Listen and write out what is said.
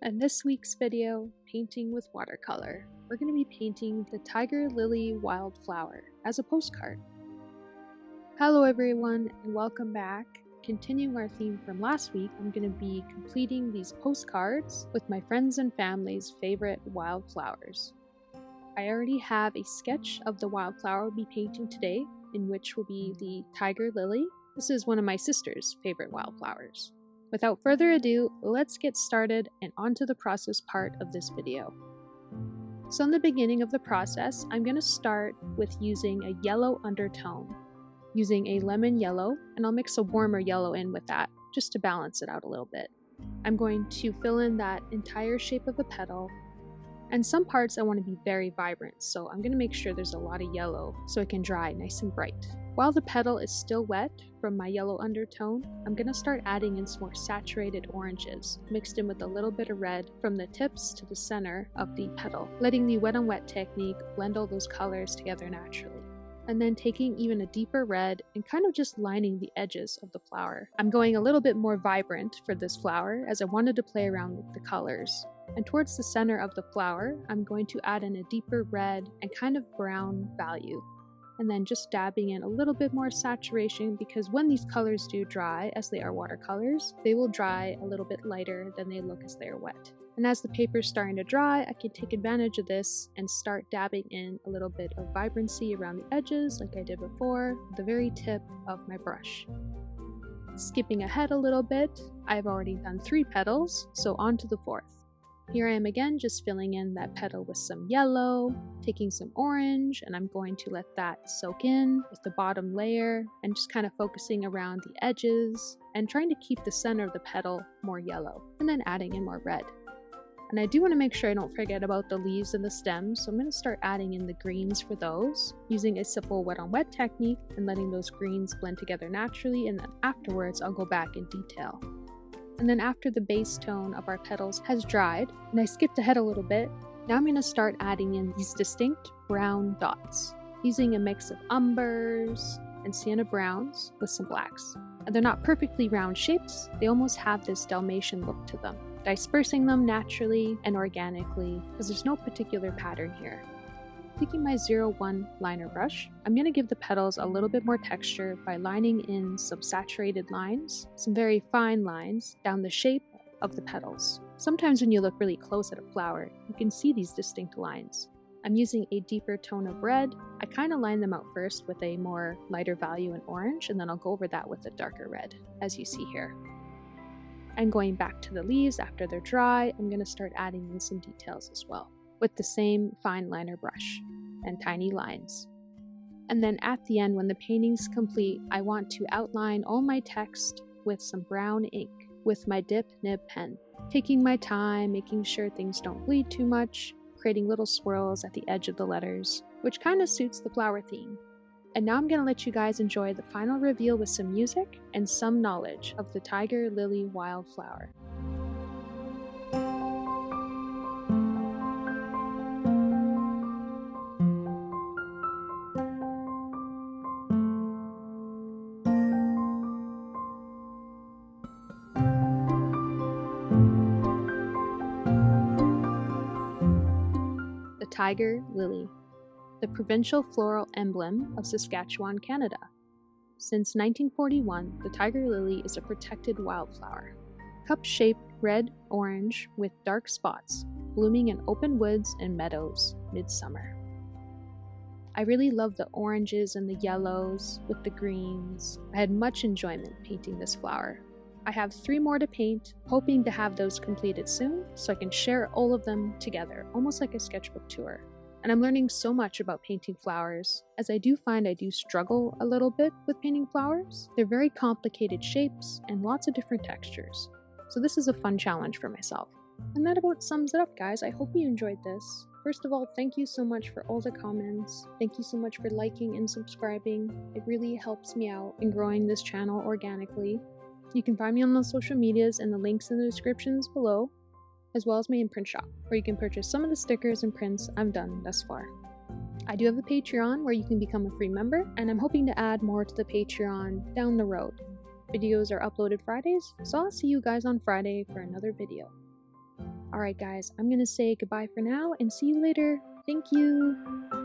In this week's video, Painting with Watercolor, we're going to be painting the Tiger Lily Wildflower as a postcard. Hello everyone and welcome back. Continuing our theme from last week, I'm going to be completing these postcards with my friends and family's favorite wildflowers. I already have a sketch of the wildflower I'll be painting today, in which will be the Tiger Lily. This is one of my sister's favorite wildflowers. Without further ado, let's get started and onto the process part of this video. So in the beginning of the process, I'm going to start with using a yellow undertone, using a lemon yellow, and I'll mix a warmer yellow in with that, just to balance it out a little bit. I'm going to fill in that entire shape of the petal, and some parts I want to be very vibrant, so I'm going to make sure there's a lot of yellow so it can dry nice and bright. While the petal is still wet from my yellow undertone, I'm going to start adding in some more saturated oranges, mixed in with a little bit of red from the tips to the center of the petal, letting the wet on wet technique blend all those colors together naturally. And then taking even a deeper red and kind of just lining the edges of the flower. I'm going a little bit more vibrant for this flower as I wanted to play around with the colors. And towards the center of the flower, I'm going to add in a deeper red and kind of brown value. And then just dabbing in a little bit more saturation, because when these colors do dry, as they are watercolors, they will dry a little bit lighter than they look as they are wet. And as the paper is starting to dry, I can take advantage of this and start dabbing in a little bit of vibrancy around the edges like I did before, the very tip of my brush. Skipping ahead a little bit, I've already done 3 petals, so on to the 4th. Here I am again, just filling in that petal with some yellow, taking some orange, and I'm going to let that soak in with the bottom layer and just kind of focusing around the edges and trying to keep the center of the petal more yellow, and then adding in more red. And I do want to make sure I don't forget about the leaves and the stems, so I'm going to start adding in the greens for those, using a simple wet on wet technique and letting those greens blend together naturally, and then afterwards I'll go back in detail. And then after the base tone of our petals has dried, and I skipped ahead a little bit, now I'm going to start adding in these distinct brown dots, using a mix of umbers and sienna browns with some blacks. And they're not perfectly round shapes, they almost have this Dalmatian look to them, dispersing them naturally and organically because there's no particular pattern here. Taking my 01 liner brush, I'm going to give the petals a little bit more texture by lining in some saturated lines, some very fine lines down the shape of the petals. Sometimes when you look really close at a flower, you can see these distinct lines. I'm using a deeper tone of red. I kind of line them out first with a more lighter value in orange, and then I'll go over that with a darker red, as you see here. And going back to the leaves after they're dry, I'm going to start adding in some details as well, with the same fine liner brush and tiny lines. And then at the end, when the painting's complete, I want to outline all my text with some brown ink with my dip nib pen, taking my time, making sure things don't bleed too much, creating little swirls at the edge of the letters, which kind of suits the flower theme. And now I'm going to let you guys enjoy the final reveal with some music and some knowledge of the Tiger Lily Wildflower. The Tiger Lily, the provincial floral emblem of Saskatchewan, Canada. Since 1941, the tiger lily is a protected wildflower, cup-shaped red-orange with dark spots, blooming in open woods and meadows midsummer. I really love the oranges and the yellows with the greens. I had much enjoyment painting this flower. I have 3 more to paint, hoping to have those completed soon so I can share all of them together, almost like a sketchbook tour. And I'm learning so much about painting flowers, as I do find I do struggle a little bit with painting flowers. They're very complicated shapes and lots of different textures. So this is a fun challenge for myself. And that about sums it up, guys. I hope you enjoyed this. First of all, thank you so much for all the comments. Thank you so much for liking and subscribing. It really helps me out in growing this channel organically. You can find me on the social medias and the links in the descriptions below, as well as my imprint shop, where you can purchase some of the stickers and prints I've done thus far. I do have a Patreon where you can become a free member, and I'm hoping to add more to the Patreon down the road. Videos are uploaded Fridays, so I'll see you guys on Friday for another video. Alright guys, I'm gonna say goodbye for now and see you later. Thank you!